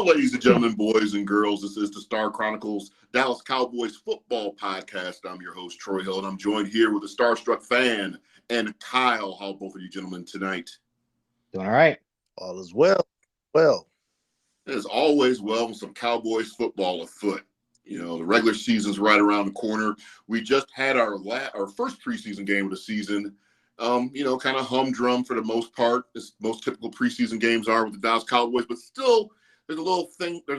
Hello, ladies and gentlemen, boys and girls. This is the Star Chronicles Dallas Cowboys football podcast. I'm your host, Troy Hill, and I'm joined here with a starstruck fan and Kyle. How are both of you gentlemen tonight? Doing all right. All is well. Well, as always, with some Cowboys football afoot. You know, the regular season's right around the corner. We just had our first preseason game of the season. Kind of humdrum for the most part, as most typical preseason games are with the Dallas Cowboys, but still there's a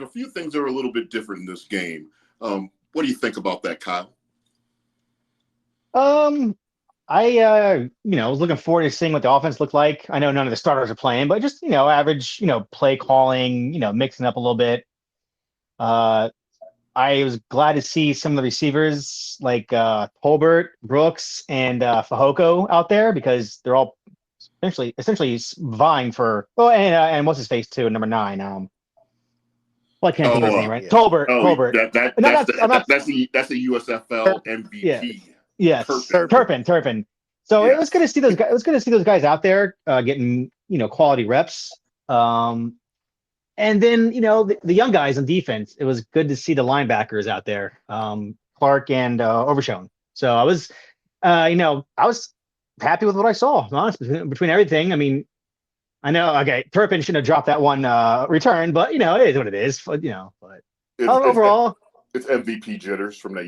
few things that are a little bit different in this game. What do you think about that, Kyle? I was looking forward to seeing what the offense looked like. I know none of the starters are playing, but just, average, play calling, mixing up a little bit. I was glad to see some of the receivers like Tolbert, Brooks, and Fehoko out there because they're all essentially vying for. Oh, and what's his face too, number 9. I can't think of his name right. Yeah. Tolbert. That's the USFL MVP. Yes, Turpin. So It was good to see those guys. It was good to see those guys out there getting quality reps. And then, the young guys on defense, it was good to see the linebackers out there, Clark and Overshown. So I was happy with what I saw, to be honest, between everything. I mean, I know, Turpin shouldn't have dropped that one return, but, it is what it is. But overall. It's MVP jitters from the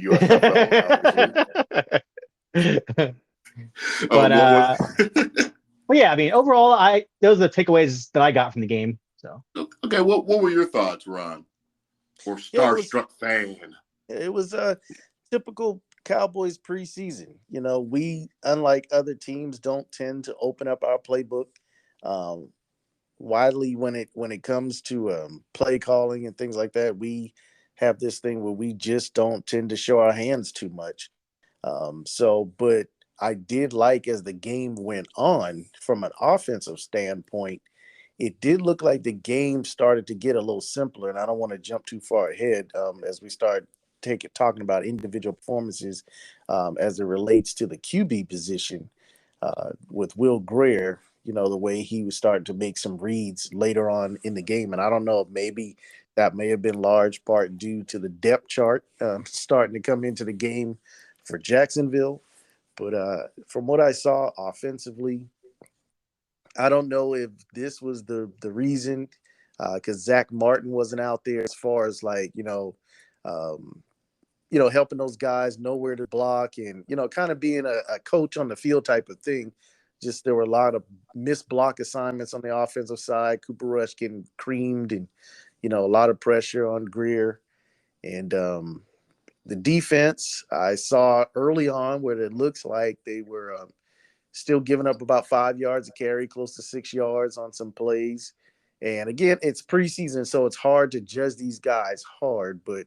USFL. Well, yeah, I mean, overall, those are the takeaways that I got from the game. So okay, what were your thoughts, Ron? Or starstruck fan? It was a typical Cowboys preseason. We, unlike other teams, don't tend to open up our playbook widely when it comes to play calling and things like that. We have this thing where we just don't tend to show our hands too much. But I did like, as the game went on, from an offensive standpoint, it did look like the game started to get a little simpler, and I don't want to jump too far ahead as we start talking about individual performances as it relates to the QB position with Will Greer, the way he was starting to make some reads later on in the game. And I don't know if maybe that may have been large part due to the depth chart starting to come into the game for Jacksonville. But from what I saw offensively, I don't know if this was the reason, because Zach Martin wasn't out there as far as helping those guys know where to block and, kind of being a coach on the field type of thing. Just there were a lot of missed block assignments on the offensive side. Cooper Rush getting creamed and, a lot of pressure on Greer. And the defense, I saw early on where it looks like they were still giving up about 5 yards a carry, close to 6 yards on some plays. And again, it's preseason, so it's hard to judge these guys hard. But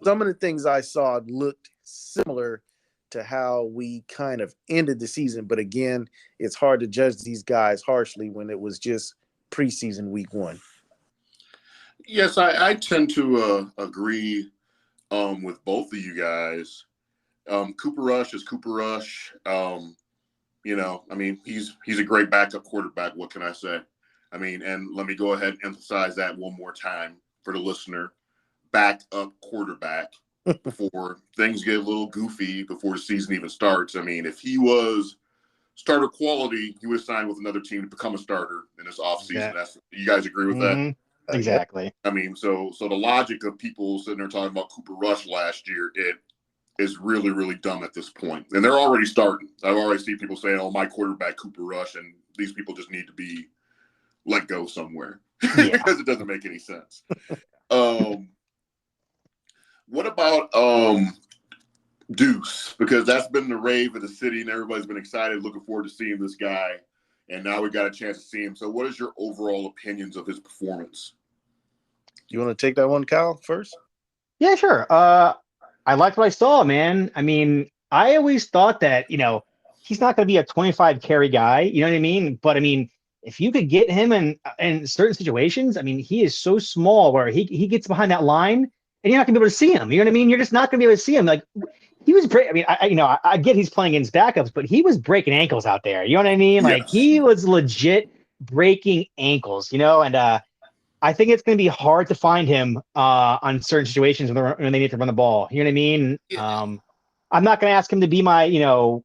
some of the things I saw looked similar to how we kind of ended the season. But again, it's hard to judge these guys harshly when it was just preseason week 1. Yes, I tend to agree with both of you guys. Cooper Rush is Cooper Rush. He's a great backup quarterback. What can I say? And let me go ahead and emphasize that one more time for the listener. Backup quarterback before things get a little goofy before the season even starts. If he was starter quality, he would have signed with another team to become a starter in this offseason. Yeah. You guys agree with that? Exactly. So the logic of people sitting there talking about Cooper Rush last year, it is really, really dumb at this point. And they're already starting. I've already seen people saying, my quarterback, Cooper Rush, and these people just need to be let go somewhere because it doesn't make any sense. What about Deuce? Because that's been the rave of the city and everybody's been excited, looking forward to seeing this guy. And now we got a chance to see him. So what is your overall opinions of his performance? You want to take that one, Kyle, first? Yeah, sure. I liked what I saw, man. I always thought that, he's not going to be a 25 carry guy. You know what I mean? But if you could get him in certain situations, he is so small where he gets behind that line and you're not going to be able to see him. You know what I mean? You're just not going to be able to see him. Like, he was I get he's playing against backups, but he was breaking ankles out there. You know what I mean? Like, he was legit breaking ankles, and I think it's going to be hard to find him on certain situations when they need to run the ball. You know what I mean? Yeah. I'm not going to ask him to be my, third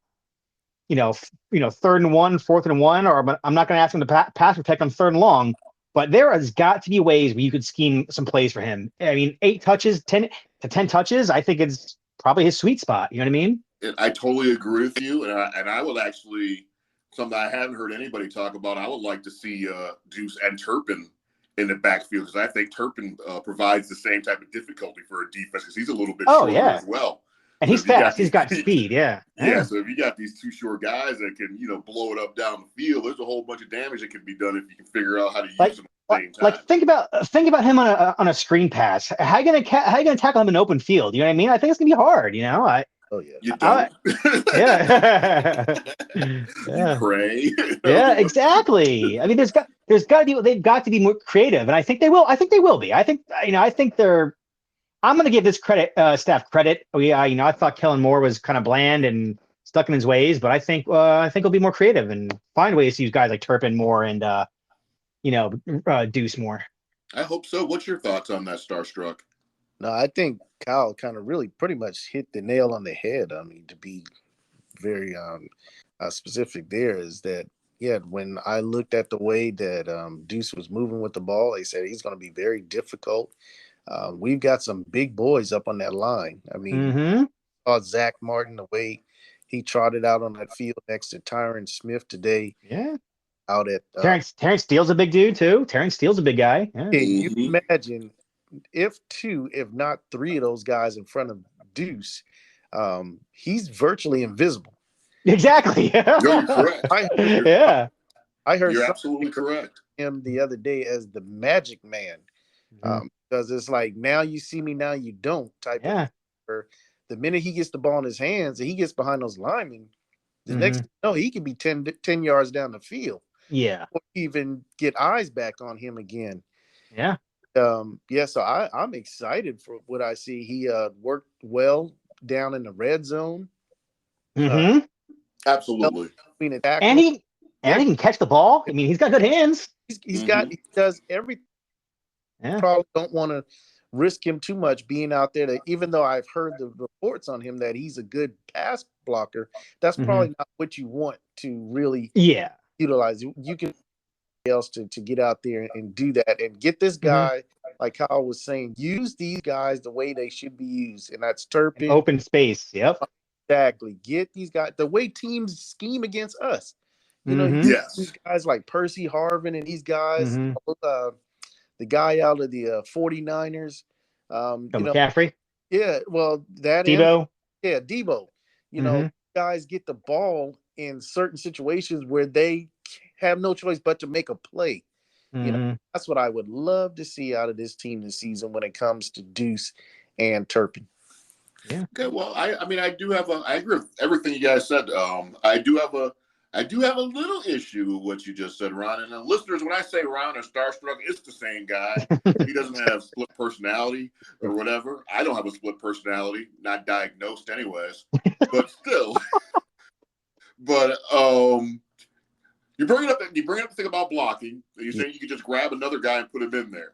and one, fourth and one, or I'm not going to ask him to pass protect on third and long. But there has got to be ways where you could scheme some plays for him. I mean, 8 touches, 10 to 10 touches. I think it's probably his sweet spot. You know what I mean? I totally agree with you, and I would actually something I haven't heard anybody talk about. I would like to see Deuce and Turpin in the backfield because I think Turpin provides the same type of difficulty for a defense because he's a little bit shorter as well. And he's fast. He's got speed. Yeah. So if you got these 2 short guys that can, blow it up down the field, there's a whole bunch of damage that can be done if you can figure out how to use them at the same time. Like think about him on a screen pass. How you gonna tackle him in open field? You know what I mean? I think it's gonna be hard. Oh yeah. You don't. Yeah. You pray. Yeah, exactly. I mean, they've got to be more creative, and I think they will. I think they will be. I think they're. I'm going to give this staff credit. I thought Kellen Moore was kind of bland and stuck in his ways, but I think he'll be more creative and find ways to use guys like Turpin more and Deuce more. I hope so. What's your thoughts on that, Starstruck? No, I think Kyle kind of really pretty much hit the nail on the head. I mean, to be very specific, there is that. Yeah, when I looked at the way that Deuce was moving with the ball, they said he's going to be very difficult. We've got some big boys up on that line. I mean, saw Zach Martin, the way he trotted out on that field next to Tyron Smith today. Yeah. Out at Terrence Steele's a big dude too. Terrence Steele's a big guy. Yeah. Can you imagine if 2, if not 3 of those guys in front of Deuce, he's virtually invisible. Exactly. No, you're correct. I heard you're absolutely correct. Him the other day as the Magic Man. Because it's like, now you see me, now you don't type of. Or the minute he gets the ball in his hands and he gets behind those linemen, the next he could be 10 yards down the field. Yeah. Or even get eyes back on him again. Yeah. So I'm excited for what I see. He worked well down in the red zone. Absolutely. And he can catch the ball. I mean, he's got good hands. He does everything. Yeah. Probably don't want to risk him too much being out there. That even though I've heard the reports on him that he's a good pass blocker, that's probably not what you want to really utilize. You can else to get out there and do that and get this guy, like Kyle was saying, use these guys the way they should be used, and that's Turpin. Open space. Yep. Exactly. Get these guys the way teams scheme against us. These guys like Percy Harvin and these guys. The guy out of the 49ers. McCaffrey? Yeah, well, that Debo? Debo. Guys get the ball in certain situations where they have no choice but to make a play. That's what I would love to see out of this team this season when it comes to Deuce and Turpin. Yeah. Okay, well, I agree with everything you guys said. I do have a little issue with what you just said, Ron. And listeners, when I say Ron or Starstruck, it's the same guy. He doesn't have split personality or whatever. I don't have a split personality, not diagnosed anyways. But still. But you bring up the thing about blocking. You're saying you could just grab another guy and put him in there.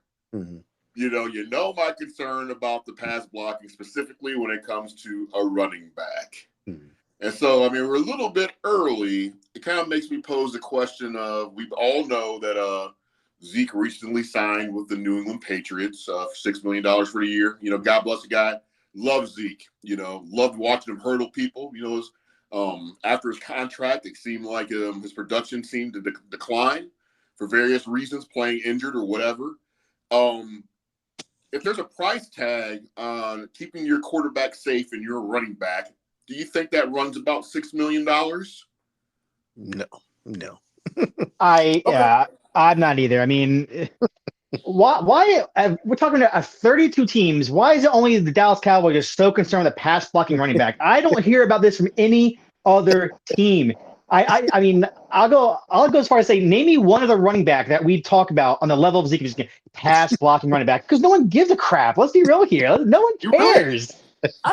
My concern about the pass blocking, specifically when it comes to a running back. And so, I mean, we're a little bit early. It kind of makes me pose the question of, we all know that Zeke recently signed with the New England Patriots for $6 million for the year. God bless the guy. Loved Zeke. Loved watching him hurdle people. After his contract, it seemed like his production seemed to decline for various reasons, playing injured or whatever. If there's a price tag on keeping your quarterback safe and your running back, do you think that runs about $6 million? No. I'm not either. I mean, why we're talking to 32 teams. Why is it only the Dallas Cowboys are so concerned with the pass blocking running back? I don't hear about this from any other team. I mean, I'll go as far as say, name me one other running back that we talk about on the level of Zeke, just pass blocking running back, because no one gives a crap. Let's be real here. No one cares.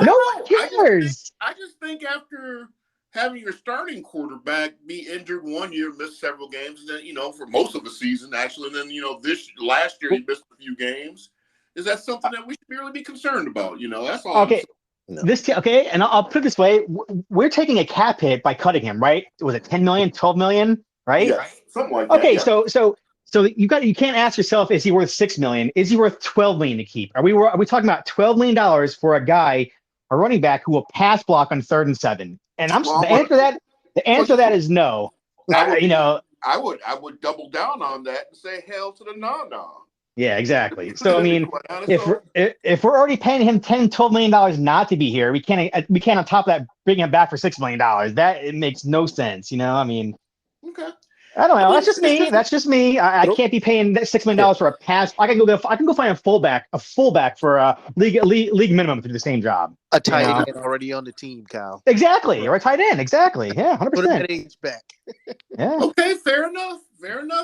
No one cares. I just think after having your starting quarterback be injured one year, miss several games, and then, for most of the season, actually, and then, last year he missed a few games. Is that something that we should really be concerned about? That's all. Okay. And I'll put it this way. We're taking a cap hit by cutting him, right? Was it 10 million, 12 million, right? Yeah, something like that. Okay, yeah. so you can't ask yourself, is he worth 6 million? Is he worth 12 million to keep? Are we talking about $12 million for a guy, a running back who will pass block on 3rd and 7? And the answer to that is no. I would double down on that and say hell to the no. Yeah, exactly. So I mean, if we're already paying him $10-12 million not to be here, we can't on top of that bring him back for $6 million. It makes no sense. I mean, okay. I don't know. That's just me. I can't be paying $6 million for a pass. I can go find a fullback for a league minimum to do the same job. A tight end already on the team, Kyle. Exactly. Or a tight end. Exactly. Yeah, 100%. Put him at age back. Yeah. Okay, fair enough.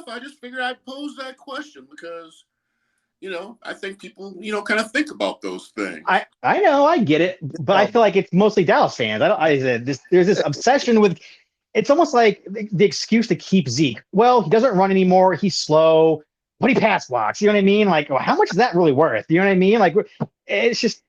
I just figured I'd pose that question because, I think people, kind of think about those things. I know, I get it, but I feel like it's mostly Dallas fans. There's this obsession with. It's almost like the excuse to keep Zeke. Well, he doesn't run anymore. He's slow, but he pass blocks. You know what I mean? Like, well, how much is that really worth? You know what I mean? Like, it's just,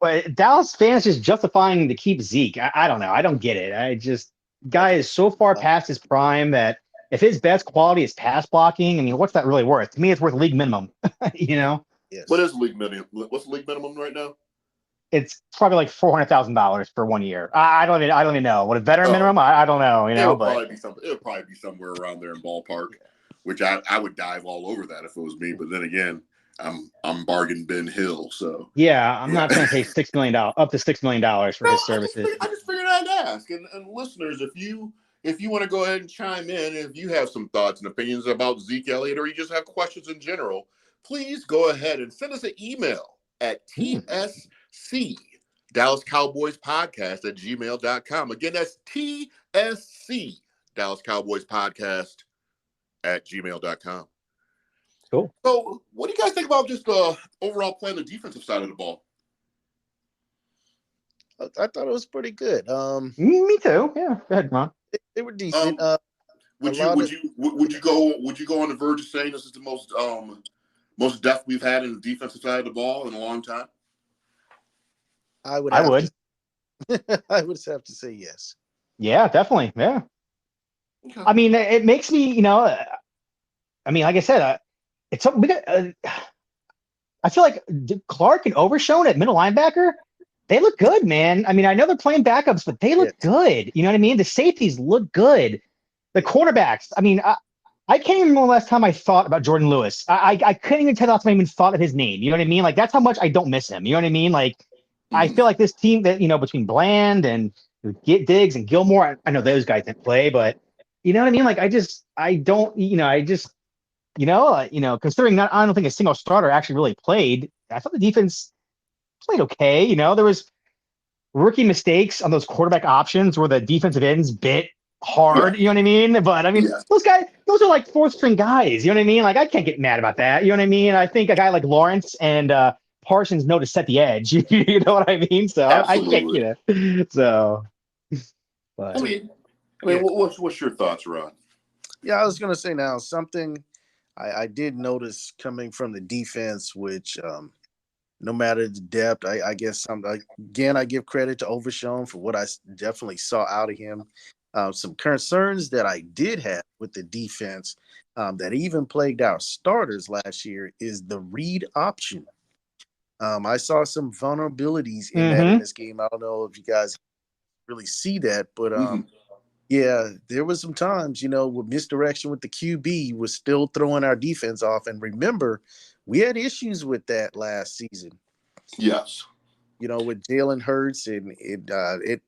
but Dallas fans just justifying to keep Zeke. I don't know. I don't get it. Guy is so far past his prime that if his best quality is pass blocking, I mean, what's that really worth? To me, it's worth league minimum. Yes. What is league minimum? What's league minimum right now? It's probably like $400,000 for 1 year. I don't even know. What a veteran minimum? I don't know. It'll probably be somewhere around there in ballpark, which I would dive all over that if it was me. But then again, I'm bargain bin Hill, so I'm not going to pay $6 million up to $6 million for his services. I just figured I'd ask, and listeners, if you want to go ahead and chime in, if you have some thoughts and opinions about Zeke Elliott, or you just have questions in general, please go ahead and send us an email at TSC Dallas Cowboys Podcast at gmail.com. Again, that's TSC Dallas Cowboys Podcast at gmail.com. Cool. So what do you guys think about just overall play on the defensive side of the ball? I thought it was pretty good. Me too. Yeah. Go ahead, Ron. They were decent. Would you go on the verge of saying this is the most depth we've had in the defensive side of the ball in a long time? I would. I would have to say yes. Yeah, definitely. Yeah. Okay. I mean, it makes me, like I said, it's something we got. I feel like Clark and Overshone at middle linebacker, they look good, man. I mean, I know they're playing backups, but they look good. You know what I mean? The safeties look good. The cornerbacks, I mean, I can't even remember the last time I thought about Jordan Lewis. I couldn't even tell the last time I even thought of his name. You know what I mean? Like, that's how much I don't miss him. You know what I mean? Like, I feel like this team that, between Bland and Diggs and Gilmore, I know those guys didn't play, but you know what I mean? Like, considering I don't think a single starter actually really played, I thought the defense played okay. There was rookie mistakes on those quarterback options where the defensive ends bit hard, you know what I mean? But I mean, those are like 4th string guys, you know what I mean? Like, I can't get mad about that. You know what I mean? I think a guy like Lawrence and Parsons know to set the edge. You know what I mean? So absolutely. I can't, so. But, I mean, what's your thoughts, Ron? Yeah, I was going to say now something I did notice coming from the defense, which no matter the depth, I guess I give credit to Overshone for what I definitely saw out of him. Some concerns that I did have with the defense that even plagued our starters last year is the read option. I saw some vulnerabilities in that in this game. I don't know if you guys really see that, but yeah, there was some times, with misdirection with the QB was still throwing our defense off. And remember, we had issues with that last season. Yes. With Jalen Hurts and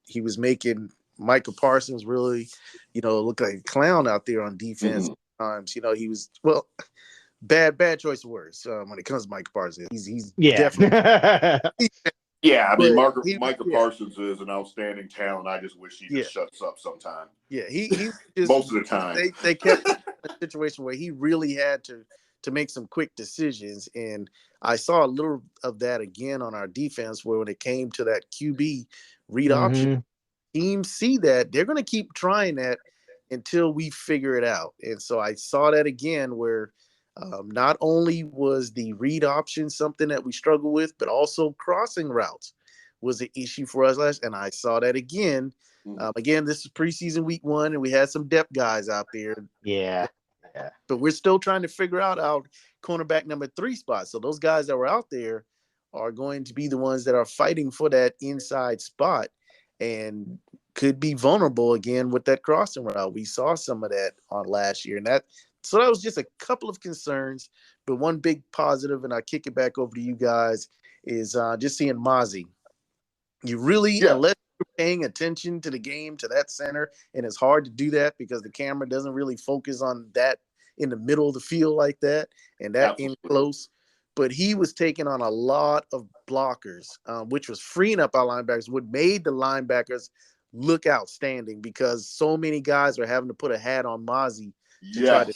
he was making Michael Parsons really, look like a clown out there on defense times. He was, bad choice of words when it comes to Michael Parsons. He's definitely yeah. I mean, Michael Parsons is an outstanding talent. I just wish he just shuts up sometime. Yeah, he just, most of the time they kept a situation where he really had to make some quick decisions, and I saw a little of that again on our defense where when it came to that QB read option, teams see that, they're going to keep trying that until we figure it out. And so I saw that again where not only was the read option something that we struggle with, but also crossing routes was an issue for us last. And I saw that again. Again, this is preseason week 1, and we had some depth guys out there. Yeah. But we're still trying to figure out our cornerback number 3 spot. So those guys that were out there are going to be the ones that are fighting for that inside spot and could be vulnerable again with that crossing route. We saw some of that on last year. So that was just a couple of concerns, but one big positive, and I kick it back over to you guys, is just seeing Mozzie. You really, unless you're paying attention to the game, to that center, and it's hard to do that because the camera doesn't really focus on that in the middle of the field like that and that in close. But he was taking on a lot of blockers, which was freeing up our linebackers, what made the linebackers look outstanding because so many guys are having to put a hat on Mozzie to try to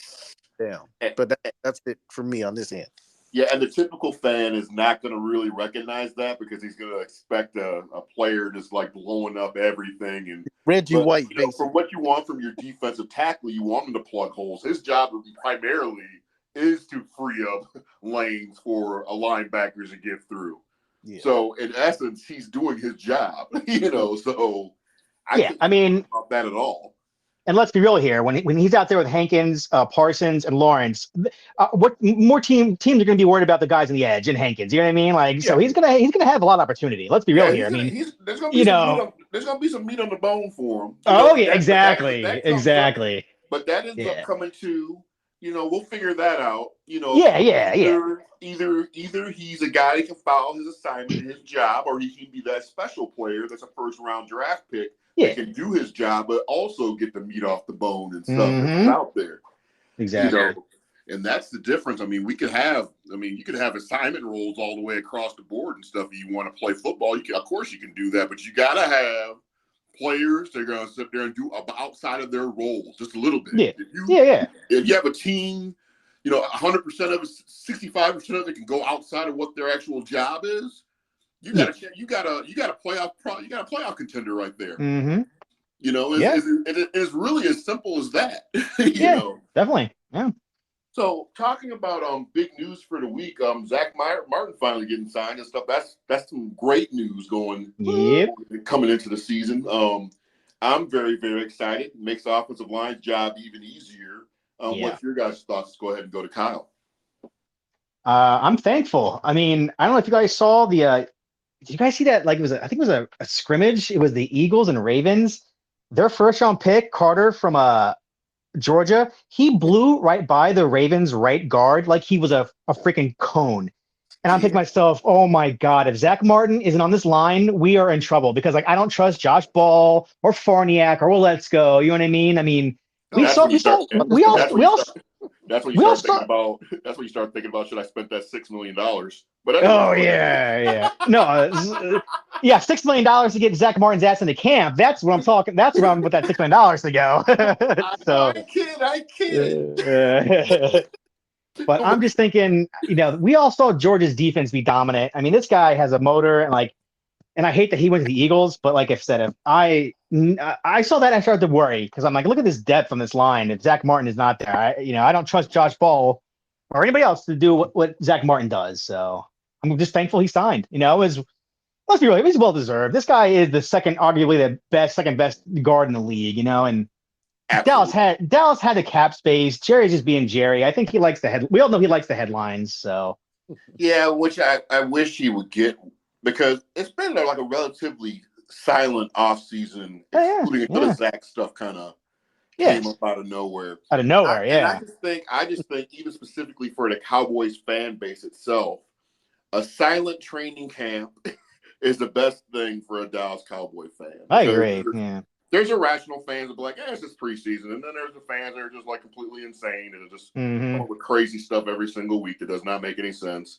down. But that's it for me on this end. Yeah, and the typical fan is not going to really recognize that because he's going to expect a player just like blowing up everything. And Reggie White, you know, from what you want from your defensive tackle, you want him to plug holes. His job primarily is to free up lanes for a linebacker to get through. Yeah. So in essence, he's doing his job, you know. So I can't about that at all. And let's be real here. When he's out there with Hankins, Parsons, and Lawrence, what more teams are going to be worried about the guys on the edge and Hankins? You know what I mean? Like, so he's gonna have a lot of opportunity. Let's be real here. There's going to be some meat on the bone for him. Exactly. But that ends up coming to, you know, we'll figure that out. You know, either he's a guy that can follow his assignment, his job, or he can be that special player that's a first-round draft pick. That can do his job, but also get the meat off the bone and stuff that's out there. Exactly. You know, and that's the difference. I mean, you could have assignment roles all the way across the board and stuff. If you want to play football, of course you can do that, but you got to have players that are going to sit there and do outside of their roles just a little bit. If you have a team, you know, 100% of it, 65% of it can go outside of what their actual job is. You got a playoff contender right there. Mm-hmm. You know, it's really as simple as that. you know, definitely. Yeah. So talking about big news for the week, Zach Martin finally getting signed and stuff. That's some great news coming into the season. I'm very, very excited. It makes the offensive line's job even easier. What's your guys' thoughts? Go ahead and go to Kyle. I'm thankful. I mean, I don't know if you guys saw the. Did you guys see that? Like, I think it was a scrimmage. It was the Eagles and Ravens. Their first-round pick, Carter from Georgia, he blew right by the Ravens' right guard like he was a freaking cone. And I'm thinking to myself, oh my God, if Zach Martin isn't on this line, we are in trouble because like I don't trust Josh Ball or Farniak or Let's Go. You know what I mean? I mean, that's when you start thinking about should I spend that $6 million? But anyway, no, $6 million to get Zach Martin's ass into camp. That's what I'm talking. That's where I'm with that $6 million to go. I kid. But I'm just thinking, you know, we all saw Georgia's defense be dominant. I mean, this guy has a motor, and I hate that he went to the Eagles. But like I said, if I saw that, I started to worry because I'm like, look at this depth on this line. If Zach Martin is not there, I don't trust Josh Ball or anybody else to do what Zach Martin does. So I'm just thankful he signed. You know, let's be real, he's well deserved. This guy is arguably the second best guard in the league. You know, and Dallas had the cap space. Jerry's just being Jerry. I think he likes we all know he likes the headlines. So yeah, which I wish he would get because it's been like a relatively silent offseason, including until the Zach stuff kind of came up out of nowhere. And I just think even specifically for the Cowboys fan base itself, a silent training camp is the best thing for a Dallas Cowboy fan. I agree. There's irrational fans that be like, it's just preseason. And then there's the fans that are just like completely insane and just come up with crazy stuff every single week that does not make any sense.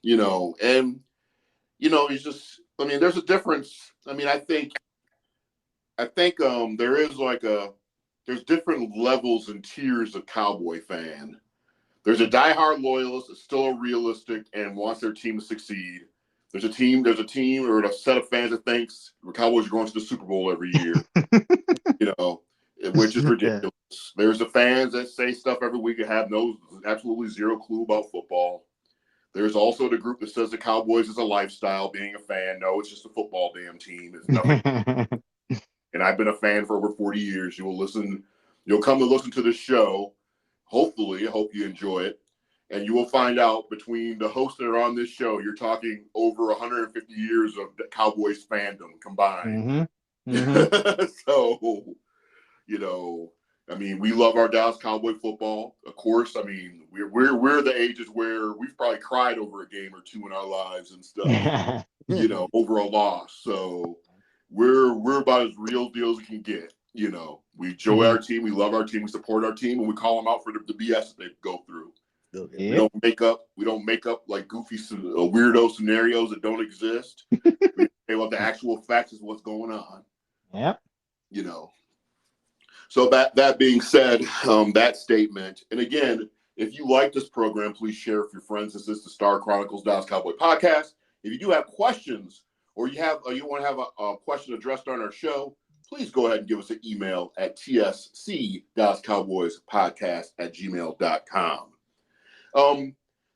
You know, and, you know, it's just, I mean, there's a difference. I mean, I think there is there's different levels and tiers of Cowboy fan. There's a diehard loyalist that's still realistic and wants their team to succeed. There's a team or a set of fans that thinks the Cowboys are going to the Super Bowl every year, which is ridiculous. There's the fans that say stuff every week and have absolutely zero clue about football. There's also the group that says the Cowboys is a lifestyle, being a fan. No, it's just a football damn team. It's nothing. And I've been a fan for over 40 years. You'll come and listen to this show. Hopefully, I hope you enjoy it. And you will find out between the hosts that are on this show, you're talking over 150 years of Cowboys fandom combined. So, we love our Dallas Cowboy football. Of course, we're the ages where we've probably cried over a game or two in our lives and stuff, over a loss. So we're about as real deal as we can get. We enjoy our team, we love our team, we support our team, and we call them out for the BS that they go through. Yep. We don't make up like goofy weirdo scenarios that don't exist. We say what the actual facts is what's going on. Yep. So that being said, that statement, and again, if you like this program, please share with your friends. This is the Star Chronicles Dallas Cowboy podcast. If you do have questions, or you want to have a question addressed on our show, please go ahead and give us an email at tsc.cowboyspodcast@gmail.com.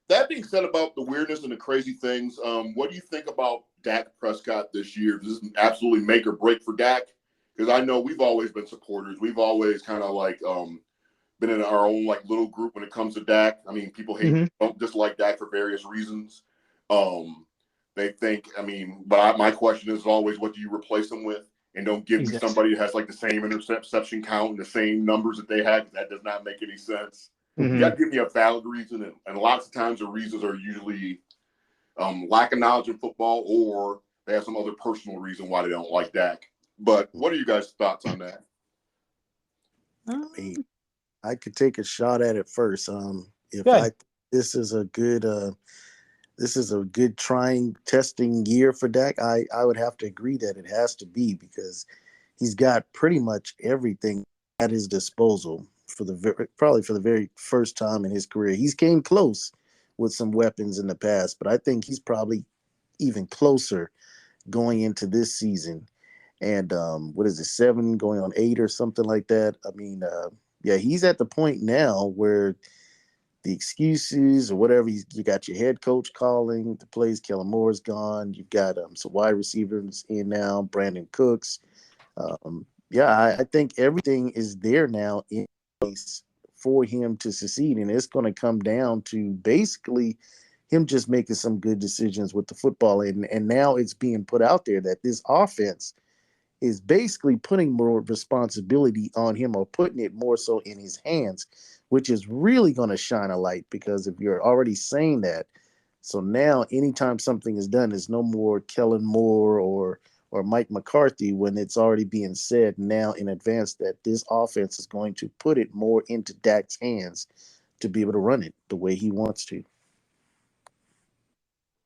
That being said about the weirdness and the crazy things, what do you think about Dak Prescott this year? Does this absolutely make or break for Dak? Because I know we've always been supporters. We've always kind of been in our own little group when it comes to Dak. People don't dislike Dak for various reasons. They think, but my question is always, what do you replace him with? And don't give me somebody that has the same interception count and the same numbers that they had. That does not make any sense. You got to give me a valid reason. And lots of times the reasons are usually lack of knowledge in football, or they have some other personal reason why they don't like Dak. But what are you guys' thoughts on that? I could take a shot at it first. This is a good trying, testing year for Dak. I would have to agree that it has to be, because he's got pretty much everything at his disposal probably for the very first time in his career. He's came close with some weapons in the past, but I think he's probably even closer going into this season. And what is it, 7 going on 8 or something like that? He's at the point now where the excuses or whatever, you got your head coach calling the plays. Kellen Moore's gone. You've got some wide receivers in now, Brandon Cooks. I think everything is there now in place for him to succeed. And it's going to come down to basically him just making some good decisions with the football. And now it's being put out there that this offense is basically putting more responsibility on him, or putting it more so in his hands, which is really going to shine a light, because if you're already saying that, so now anytime something is done, there's no more Kellen Moore or Mike McCarthy, when it's already being said now in advance that this offense is going to put it more into Dak's hands to be able to run it the way he wants to.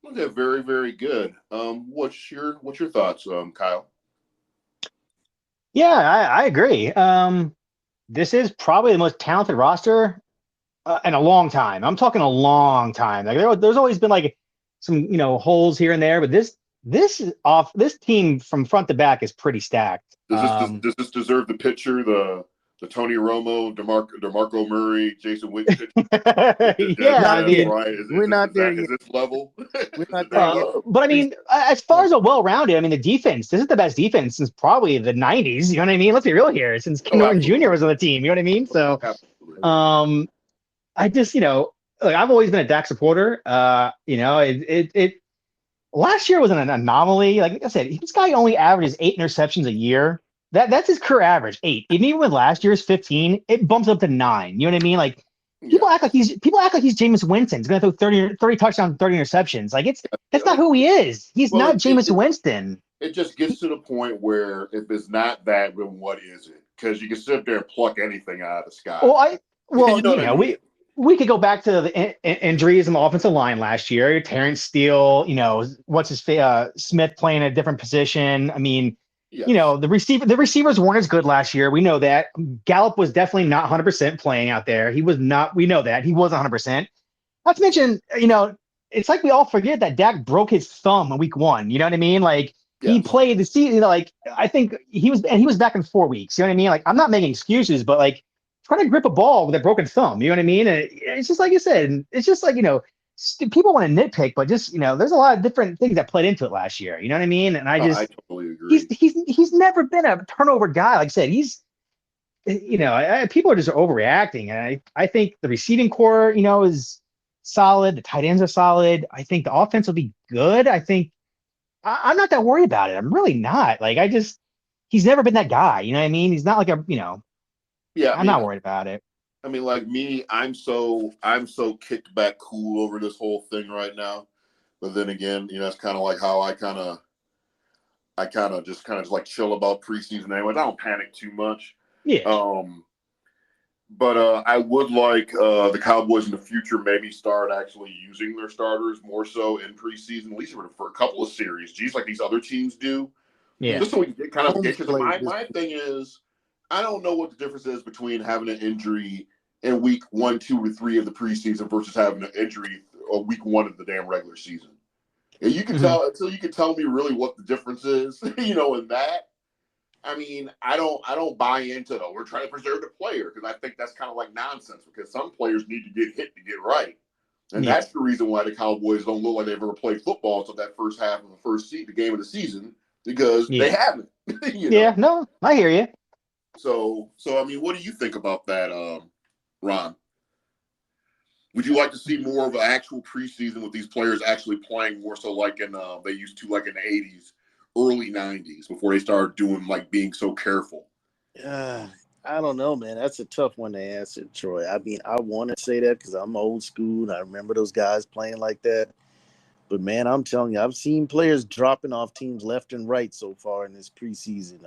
Okay, very, very good. What's your thoughts, Kyle? Yeah, I agree. This is probably the most talented roster in a long time. I'm talking a long time. There's always been some holes here and there, but this team from front to back is pretty stacked. Does this deserve the picture? The Tony Romo, DeMarco Murray, Jason Witten. We're not there yet. Is this level? We're not there yet. But as far as a well-rounded, the defense, this is the best defense since probably the 90s. You know what I mean? Let's be real here. Since Ken Norton Jr. was on the team. You know what I mean? So, I just, I've always been a Dak supporter. It last year was an anomaly. Like I said, this guy only averages 8 interceptions a year. That's his career average, 8. And even with last year's 15, it bumps up to 9. You know what I mean? People act like he's Jameis Winston. He's gonna throw 30 touchdowns, 30 interceptions. That's not who he is. He's not Jameis Winston. It just gets to the point where if it's not that, then what is it? Because you can sit there and pluck anything out of the sky. We could go back to the injuries in the offensive line last year. Terrence Steele, Smith playing a different position. Yes. The receivers weren't as good last year. We know that. Gallup was definitely not 100% playing out there. He was not. We know that. He was 100%. Not to mention, it's like we all forget that Dak broke his thumb in week 1. You know what I mean? Like he Yes. played the season. You know, like I think he was back in 4 weeks. You know what I mean? Like I'm not making excuses, but like trying to grip a ball with a broken thumb. You know what I mean? And it's just like you said. And it's just like people want to nitpick, but just there's a lot of different things that played into it last year. You know what I mean? And I totally agree. he's never been a turnover guy. Like I said, people are just overreacting. And I think the receiving core, is solid. The tight ends are solid. I think the offense will be good. I think I'm not that worried about it. I'm really not. Like, he's never been that guy. You know what I mean? He's not like Yeah, I'm not worried about it. I mean, like me, I'm so kicked back cool over this whole thing right now. But then again, it's kind of like how I kind of just like chill about preseason anyway. I don't panic too much. Yeah. But I would like the Cowboys in the future maybe start actually using their starters more so in preseason, at least for a couple of series, just like these other teams do. Yeah. Just so we can get kind of because my thing is, I don't know what the difference is between having an injury in week 1, 2, or 3 of the preseason versus having an injury week 1 of the damn regular season. And you can tell until you can tell me really what the difference is, in that. I mean, I don't buy into we're trying to preserve the player because I think that's kind of like nonsense because some players need to get hit to get right. And that's the reason why the Cowboys don't look like they've ever played football until that first half of the game of the season because they haven't. Yeah, no, I hear you. So I mean, what do you think about that, Ron? Would you like to see more of an actual preseason with these players actually playing more so like they used to like in the 80s, early 90s before they started doing like being so careful? I don't know, man. That's a tough one to answer, Troy. I mean, I want to say that because I'm old school and I remember those guys playing like that. But man, I'm telling you, I've seen players dropping off teams left and right so far in this preseason.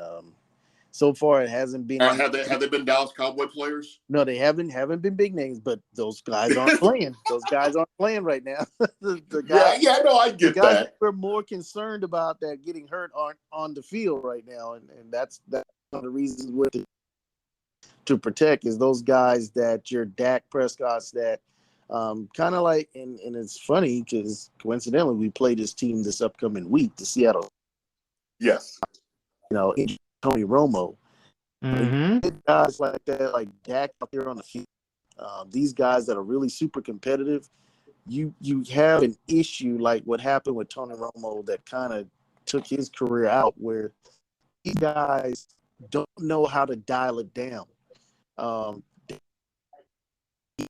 So far, it hasn't been. Have they been Dallas Cowboy players? No, they haven't been big names, but those guys aren't playing. Those guys aren't playing right now. the guys, no, I get the guys that. we're more concerned about that getting hurt aren't on the field right now, and that's one of the reasons to protect is those guys that your Dak Prescott's that kind of like, and it's funny because coincidentally we play this team this upcoming week, the Seattle. Yes. Tony Romo. Guys like that, like Dak out there on the field, these guys that are really super competitive, you have an issue like what happened with Tony Romo that kind of took his career out, where these guys don't know how to dial it down.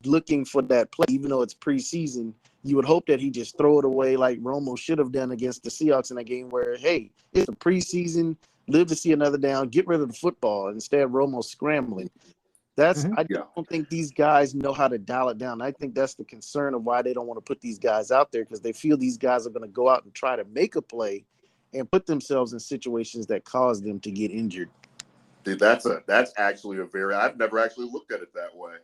Looking for that play, even though it's preseason, you would hope that he just throw it away like Romo should have done against the Seahawks in a game where, hey, it's a preseason, live to see another down, get rid of the football. Instead, Romo scrambling. I don't think these guys know how to dial it down. I think that's the concern of why they don't want to put these guys out there, because they feel these guys are going to go out and try to make a play and put themselves in situations that cause them to get injured. Dude, that's actually I've never actually looked at it that way.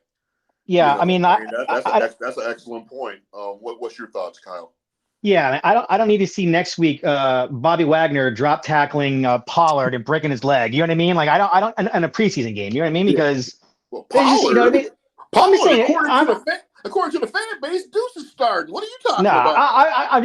Yeah, that's an excellent point. What's your thoughts, Kyle? Yeah, I don't need to see next week Bobby Wagner drop tackling Pollard and breaking his leg. You know what I mean? Like I don't in a preseason game. You know what I mean? Because Pollard, you know what I mean? I'm just saying, according to the fan base, Deuce is starting. What are you talking about? I'm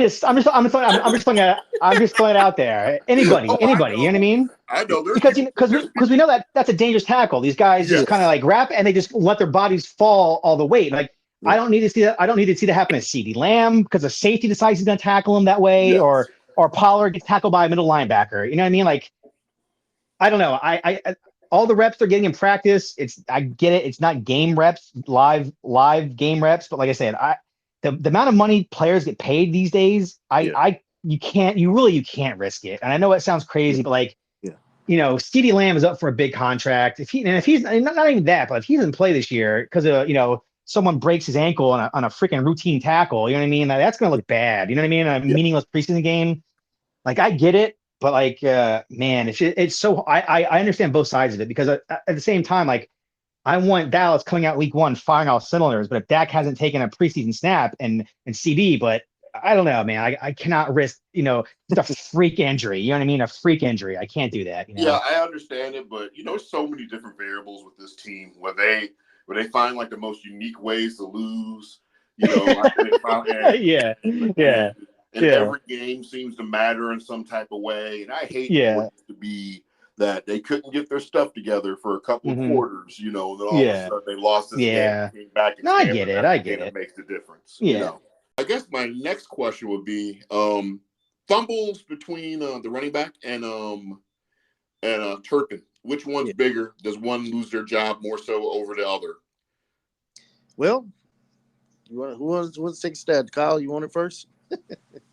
just throwing it out there. Anybody. You know what I mean? I know because we know that's a dangerous tackle. These guys just kind of like wrap and they just let their bodies fall all the weight. Like I don't need to see that. I don't need to see that happen to CeeDee Lamb because a safety decides he's going to tackle him that way, or Pollard gets tackled by a middle linebacker. You know what I mean? Like I don't know. I all the reps they're getting in practice. I get it. It's not game reps, live game reps. But like I said, the amount of money players get paid these days, you can't risk it. And I know it sounds crazy, but like, CeeDee Lamb is up for a big contract. If he's not even that, but if he doesn't play this year because of, someone breaks his ankle on a freaking routine tackle, you know what I mean? That's going to look bad. You know what I mean? A meaningless preseason game. Like I get it. But like, man, it's so I understand both sides of it because at the same time, like I want Dallas coming out week 1, firing all cylinders. But if Dak hasn't taken a preseason snap and CD, but I don't know, man, I cannot risk, just a freak injury. You know what I mean? A freak injury. I can't do that. Yeah, I understand it, but so many different variables with this team where they find like the most unique ways to lose. You know, Yeah, and, yeah, and yeah, every game seems to matter in some type of way. And I hate for yeah. it to be that they couldn't get their stuff together for a couple of Hmm. quarters, you know, then all of a Yeah, sudden they lost this game, yeah. came back and No, I get stamped, and it. that's I the get game that it. makes the difference, you Yeah. know. I guess my next question would be fumbles between the running back and Turpin. Which one's Yeah. bigger? Does one lose their job more so over the other? Well, who wants to take a stab? Kyle, you want it first?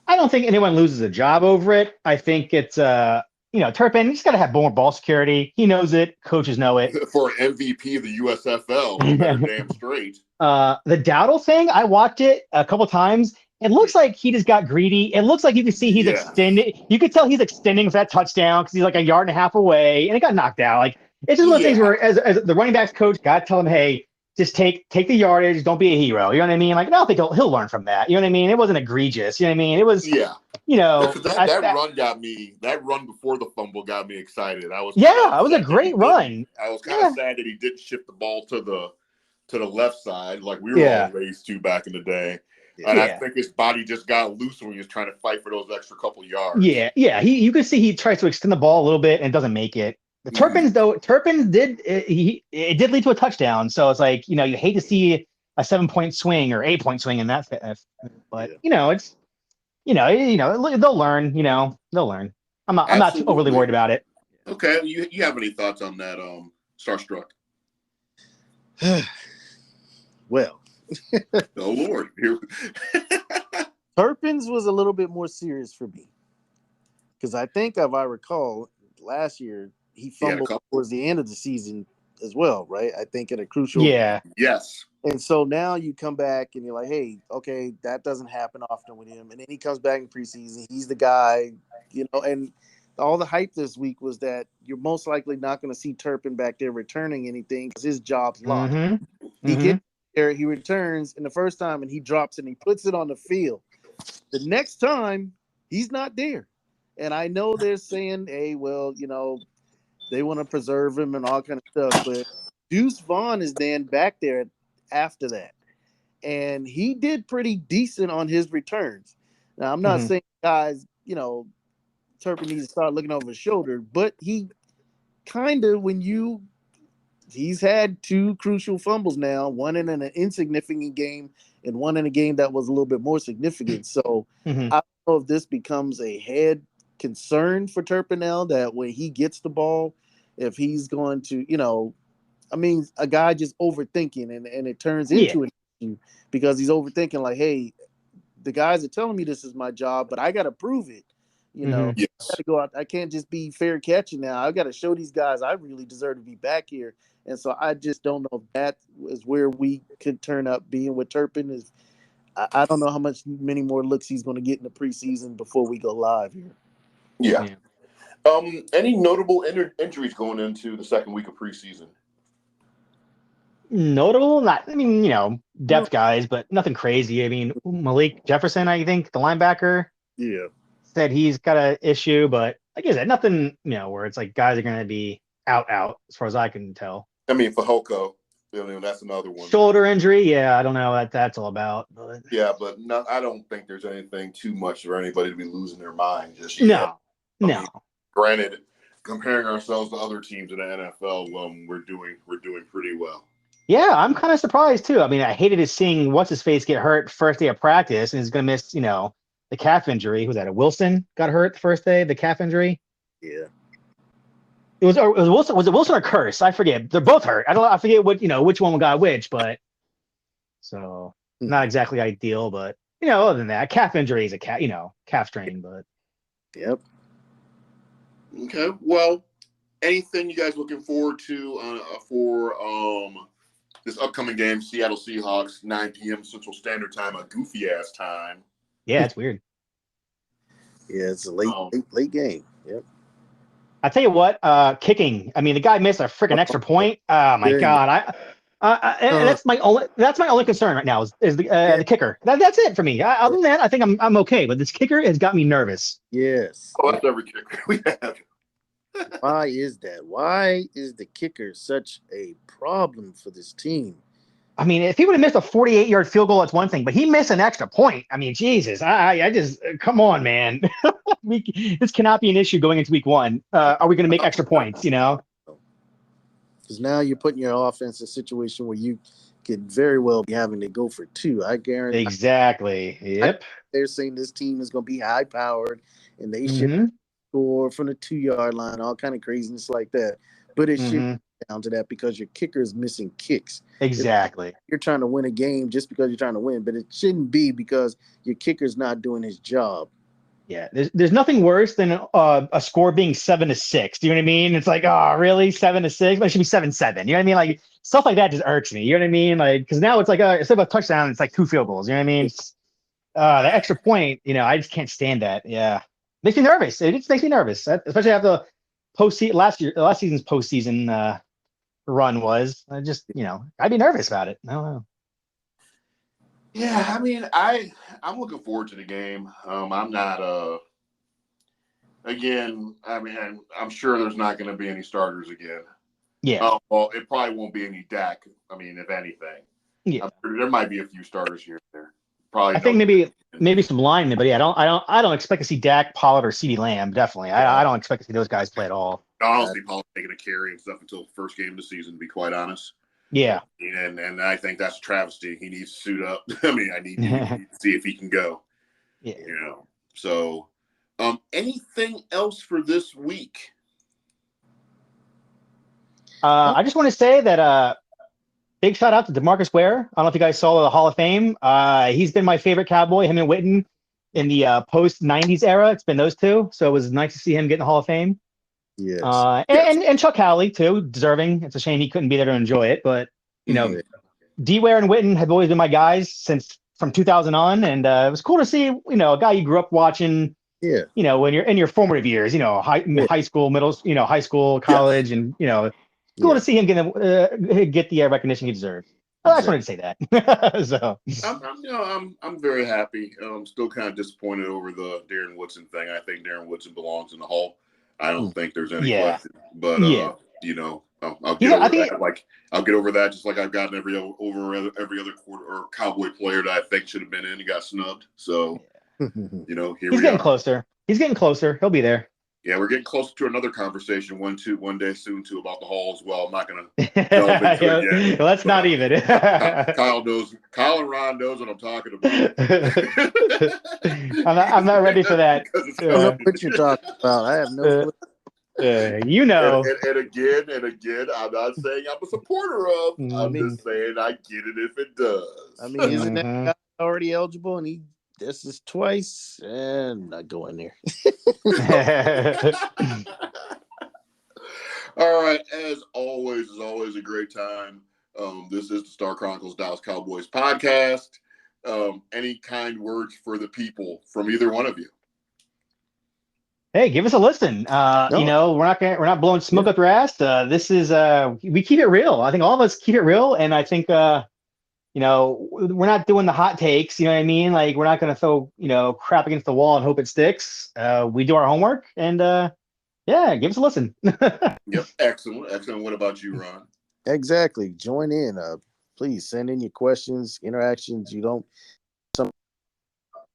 I don't think anyone loses a job over it. I think it's Turpin, he's got to have more ball security. He knows it. Coaches know it. For an MVP of the USFL, he better damn straight. The Dowdle thing, I watched it a couple times. It looks like he just got greedy. It looks like you can see he's Yeah. extending. You could tell he's extending for that touchdown because he's like a yard and a half away, and it got knocked out. Like it's just one of the things Yeah. where, as the running backs coach, got to tell him, hey, just take the yardage. Don't be a hero. You know what I mean? Like I don't think he'll learn from that. You know what I mean? It wasn't egregious. You know what I mean? It was. Yeah. You know, that run got me. That run before the fumble got me excited. I was it was a great run. I was kind of sad that he didn't shift the ball to the left side like we were Yeah. all raised to back in the day. Yeah. And I think his body just got loose when he was trying to fight for those extra couple yards. Yeah. You can see he tries to extend the ball a little bit and doesn't make it. The Turpins it did lead to a touchdown. So it's like, you hate to see a 7-point swing or 8-point swing in that, but it's, they'll learn. They'll learn. I'm not overly worried about it. Okay, you have any thoughts on that? Starstruck. Well, oh Lord, Turpin's was a little bit more serious for me because I think, if I recall, last year he fumbled towards the end of the season as well, right? I think at a crucial. Yeah. Yes. And so now you come back and you're like, hey, okay, that doesn't happen often with him. And then he comes back in preseason. He's the guy, and all the hype this week was that you're most likely not going to see Turpin back there returning anything because his job's locked. Mm-hmm. He gets there, he returns in the first time and he drops it and he puts it on the field. The next time, he's not there. And I know they're saying, hey, well, they want to preserve him and all kind of stuff. But Deuce Vaughn is then back there after that. And he did pretty decent on his returns. Now, I'm not saying guys, Turpin needs to start looking over his shoulder, but he kind of, he's had 2 crucial fumbles now, one in an insignificant game and one in a game that was a little bit more significant. So I don't know if this becomes a head concern for Turpinell that when he gets the ball, if he's going to, a guy just overthinking and it turns into an issue because he's overthinking like, hey, the guys are telling me this is my job, but I got to prove it. Yes. I got to go out. I can't just be fair catching now. I got to show these guys I really deserve to be back here. And so I just don't know if that is where we could turn up being with Turpin. I don't know how many more looks he's going to get in the preseason before we go live here. Yeah. Any notable injuries going into the second week of preseason? Notable? Depth guys, but nothing crazy. I mean, Malik Jefferson, I think, the linebacker, said he's got an issue, but like I said, nothing, where it's like guys are going to be out as far as I can tell. I mean, for Hoko, that's another one. Shoulder injury, yeah, I don't know what that's all about. But... Yeah, but I don't think there's anything too much for anybody to be losing their mind just yet. No. Granted, comparing ourselves to other teams in the NFL, we're doing pretty well. Yeah, I'm kind of surprised too. I mean, I hated seeing what's his face get hurt first day of practice, and he's going to miss, the calf injury. Was that a Wilson got hurt the first day? The calf injury. Yeah. It was Wilson. Was it Wilson or Curse? I forget. They're both hurt. I forget which one got which, but so not exactly ideal. But other than that, calf injury is a calf strain. But yep. Okay. Well, anything you guys looking forward to for this upcoming game? Seattle Seahawks, 9 p.m. Central Standard Time, a goofy ass time. Yeah, it's weird. Yeah, it's a late game. Yep. I tell you what, kicking. I mean, the guy missed a freaking extra point. Oh my god! That's my only concern right now is the kicker. That's it for me. Other than that, I think I'm okay. But this kicker has got me nervous. Yes. Oh, that's every kicker we have. Why is that? Why is the kicker such a problem for this team? I mean, if he would have missed a 48-yard field goal, that's one thing, but he missed an extra point. I mean, Jesus, I just come on, man. This cannot be an issue going into week 1. Are we going to make extra points? Because now you're putting your offense in a situation where you could very well be having to go for 2. I guarantee. Exactly. Yep. They're saying this team is going to be high powered and they should Mm-hmm. score from the 2-yard line, all kind of craziness like that. But it should Mm-hmm. down to that because your kicker is missing kicks. Exactly. You're trying to win a game just because you're trying to win, but it shouldn't be because your kicker's not doing his job. Yeah, there's nothing worse than a score being 7-6. Do you know what I mean? It's like, oh, really, 7-6? But it should be 7-7. You know what I mean? Like stuff like that just irks me. You know what I mean? Like because now it's like instead of a touchdown, it's like 2 field goals. You know what I mean? The extra point. I just can't stand that. Yeah, makes me nervous. It just makes me nervous, especially after postseason last season's postseason run was. I just I'd be nervous about it. I don't know. Yeah, I mean, I'm looking forward to the game. I'm not again. I mean, I'm sure there's not going to be any starters again. Yeah. Well, it probably won't be any Dak. I mean, if anything, Yeah. There might be a few starters here and there. Probably. I think maybe some linemen, but yeah, I don't expect to see Dak, Pollard, or CeeDee Lamb. Definitely, I don't expect to see those guys play at all. I don't see Pollard taking a carry and stuff until the first game of the season. To be quite honest. Yeah. And I think that's a travesty. He needs to suit up. I mean, I need to see if he can go. Yeah. So, anything else for this week? I just want to say that big shout out to DeMarcus Ware. I don't know if you guys saw the Hall of Fame. He's been my favorite Cowboy, him and Witten in the post 90s era. It's been those two. So it was nice to see him get in the Hall of Fame. Yes. And Chuck Howley too, deserving. It's a shame he couldn't be there to enjoy it, but D-Ware and Witten have always been my guys from 2000 on, and it was cool to see a guy you grew up watching. Yeah. When you're in your formative years, high school, high school, college, and cool to see him get the recognition he deserves. I just wanted to say that. So I'm very happy. I'm still kind of disappointed over the Darren Woodson thing. I think Darren Woodson belongs in the Hall. I don't think there's any question. But I'll get over that. Like I'll get over that, just like I've gotten every other quarter or Cowboy player that I think should have been in. He got snubbed. So here he's getting closer. He's getting closer. He'll be there. Yeah, we're getting closer to another conversation one day soon too about the Hall as well. I'm not gonna delve into it yet. Let's not even. Kyle and Ron knows what I'm talking about. I'm not ready for that. I don't know what you're talking about. I have no clue. And again, I'm not saying I'm a supporter of. I'm just saying I get it if it does. I mean, isn't that guy already eligible? And this is twice, and not going there. All right, as always, a great time. This is the Star Chronicles Dallas Cowboys podcast. Any kind words for the people from either one of you? Hey, give us a listen. We're not blowing smoke up your ass. This is we keep it real. I think all of us keep it real, and I think we're not doing the hot takes. You know what I mean? Like we're not going to throw crap against the wall and hope it sticks. We do our homework, and give us a listen. Yep, excellent. What about you, Ron? Exactly. Join in. Please send in your questions, interactions.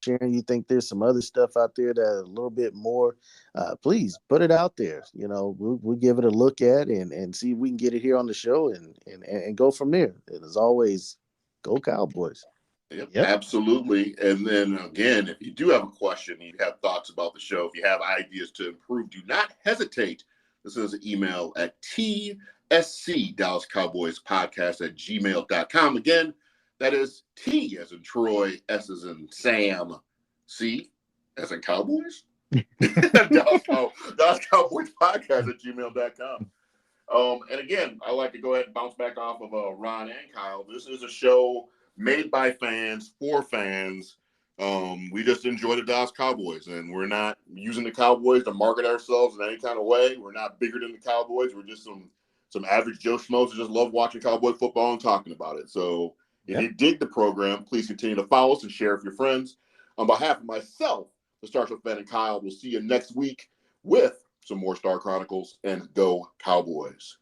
Sharing, you think there's some other stuff out there that a little bit more, please put it out there. We'll give it a look at and see if we can get it here on the show and go from there. And as always, go Cowboys. Yep, absolutely. And then again, if you do have a question, you have thoughts about the show, if you have ideas to improve, do not hesitate. This is an email at tscDallasCowboysPodcast@gmail.com. Again, that is T as in Troy, S as in Sam, C as in Cowboys. Dallas Cowboys Podcast@gmail.com. And again, I like to go ahead and bounce back off of Ron and Kyle. This is a show made by fans for fans. We just enjoy the Dallas Cowboys, and we're not using the Cowboys to market ourselves in any kind of way. We're not bigger than the Cowboys. We're just some average Joe Schmoes who just love watching Cowboy football and talking about it. So if you dig the program, please continue to follow us and share with your friends. On behalf of myself, the Star Trek fan, and Kyle, we'll see you next week with some more Star Chronicles, and go Cowboys.